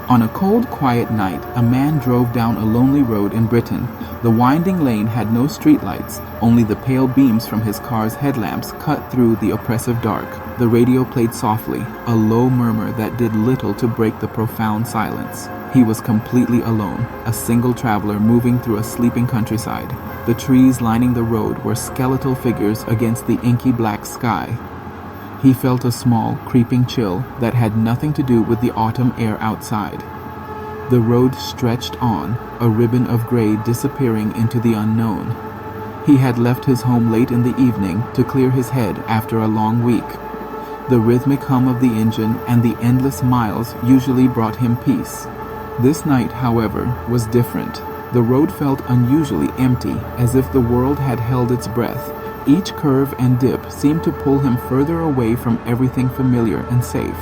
On a cold, quiet night, a man drove down a lonely road in Britain. The winding lane had no streetlights, only the pale beams from his car's headlamps cut through the oppressive dark. The radio played softly, a low murmur that did little to break the profound silence. He was completely alone, a single traveler moving through a sleeping countryside. The trees lining the road were skeletal figures against the inky black sky. He felt a small, creeping chill that had nothing to do with the autumn air outside. The road stretched on, a ribbon of gray disappearing into the unknown. He had left his home late in the evening to clear his head after a long week. The rhythmic hum of the engine and the endless miles usually brought him peace. This night, however, was different. The road felt unusually empty, as if the world had held its breath. Each curve and dip seemed to pull him further away from everything familiar and safe.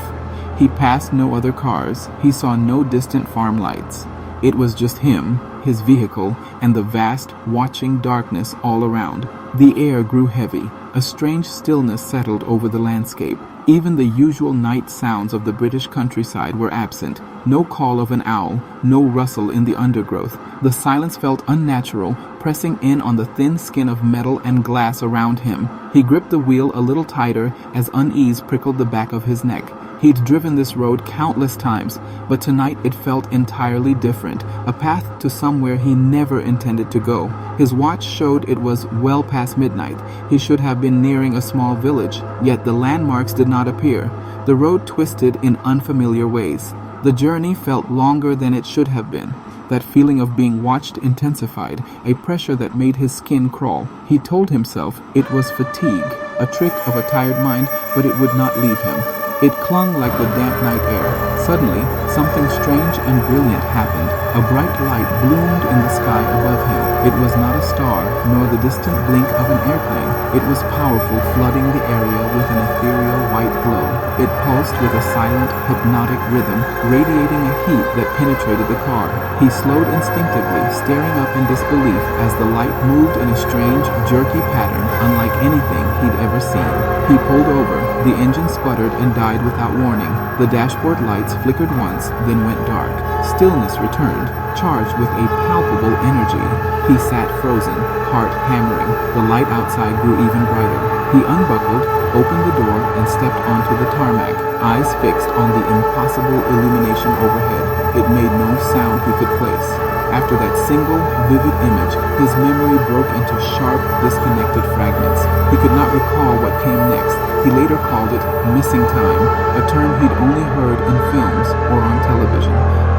He passed no other cars. He saw no distant farm lights. It was just him, his vehicle, and the vast, watching darkness all around. The air grew heavy. A strange stillness settled over the landscape. Even the usual night sounds of the British countryside were absent. No call of an owl, no rustle in the undergrowth. The silence felt unnatural, pressing in on the thin skin of metal and glass around him. He gripped the wheel a little tighter as unease prickled the back of his neck. He'd driven this road countless times, but tonight it felt entirely different, a path to somewhere he never intended to go. His watch showed it was well past midnight. He should have been nearing a small village, yet the landmarks did not appear. The road twisted in unfamiliar ways. The journey felt longer than it should have been. That feeling of being watched intensified, a pressure that made his skin crawl. He told himself it was fatigue, a trick of a tired mind, but it would not leave him. It clung like the damp night air. Suddenly, something strange and brilliant happened. A bright light bloomed in the sky above him. It was not a star, nor the distant blink of an airplane. It was powerful, flooding the area with an ethereal white glow. It pulsed with a silent, hypnotic rhythm, radiating a heat that penetrated the car. He slowed instinctively, staring up in disbelief as the light moved in a strange, jerky pattern unlike anything he'd ever seen. He pulled over. The engine sputtered and died without warning. The dashboard lights flickered once, then went dark. Stillness returned, charged with a palpable energy. He sat frozen, heart hammering. The light outside grew even brighter. He unbuckled, opened the door, and stepped onto the tarmac, eyes fixed on the impossible illumination overhead. It made no sound he could place. After that single, vivid image, his memory broke into sharp, disconnected fragments. He could not recall what came next. He later called it missing time, a term he'd only heard in films or on television.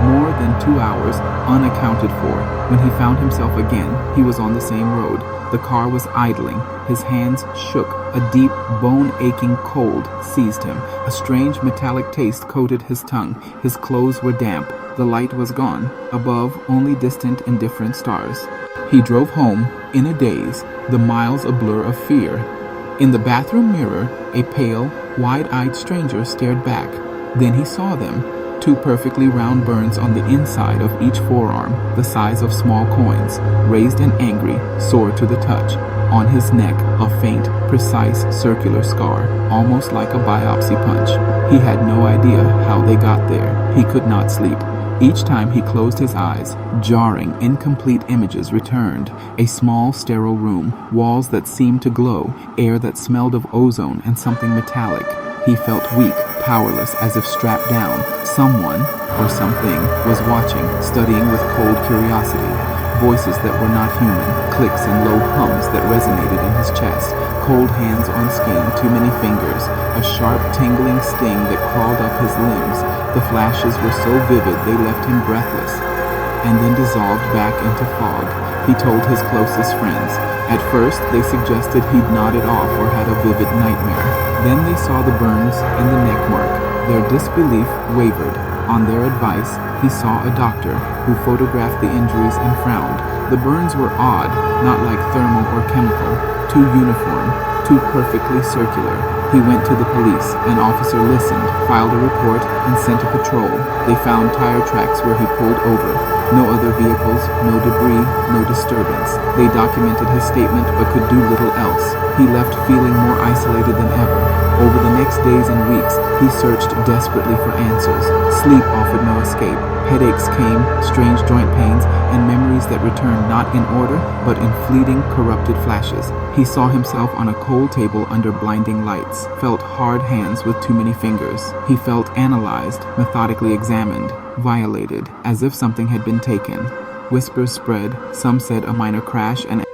More than 2 hours, unaccounted for. When he found himself again, he was on the same road. The car was idling. His hands shook. A deep, bone-aching cold seized him. A strange metallic taste coated his tongue. His clothes were damp. The light was gone. Above, only distant, indifferent stars. He drove home, in a daze, the miles a blur of fear. In the bathroom mirror, a pale, wide-eyed stranger stared back. Then he saw them. 2 perfectly round burns on the inside of each forearm, the size of small coins, raised and angry, sore to the touch. On his neck, a faint, precise circular scar, almost like a biopsy punch. He had no idea how they got there. He could not sleep. Each time he closed his eyes, jarring, incomplete images returned. A small, sterile room, walls that seemed to glow, air that smelled of ozone and something metallic. He felt weak, powerless, as if strapped down. Someone, or something, was watching, studying with cold curiosity. Voices that were not human, clicks and low hums that resonated in his chest. Cold hands on skin, too many fingers. A sharp, tingling sting that crawled up his limbs. The flashes were so vivid they left him breathless, and then dissolved back into fog. He told his closest friends. At first, they suggested he'd nodded off or had a vivid nightmare. Then they saw the burns and the neck mark. Their disbelief wavered. On their advice, he saw a doctor who photographed the injuries and frowned. The burns were odd, not like thermal or chemical, too uniform, too perfectly circular. He went to the police. An officer listened, filed a report, and sent a patrol. They found tire tracks where he pulled over. No other vehicles, no debris, no disturbance. They documented his statement but could do little else. He left feeling more isolated than ever. Over the next days and weeks, he searched desperately for answers. Sleep offered no escape. Headaches came, strange joint pains, and memories that returned not in order, but in fleeting, corrupted flashes. He saw himself on a cold table under blinding lights, felt hard hands with too many fingers. He felt analyzed, methodically examined, violated, as if something had been taken. Whispers spread. Some said a minor crash, and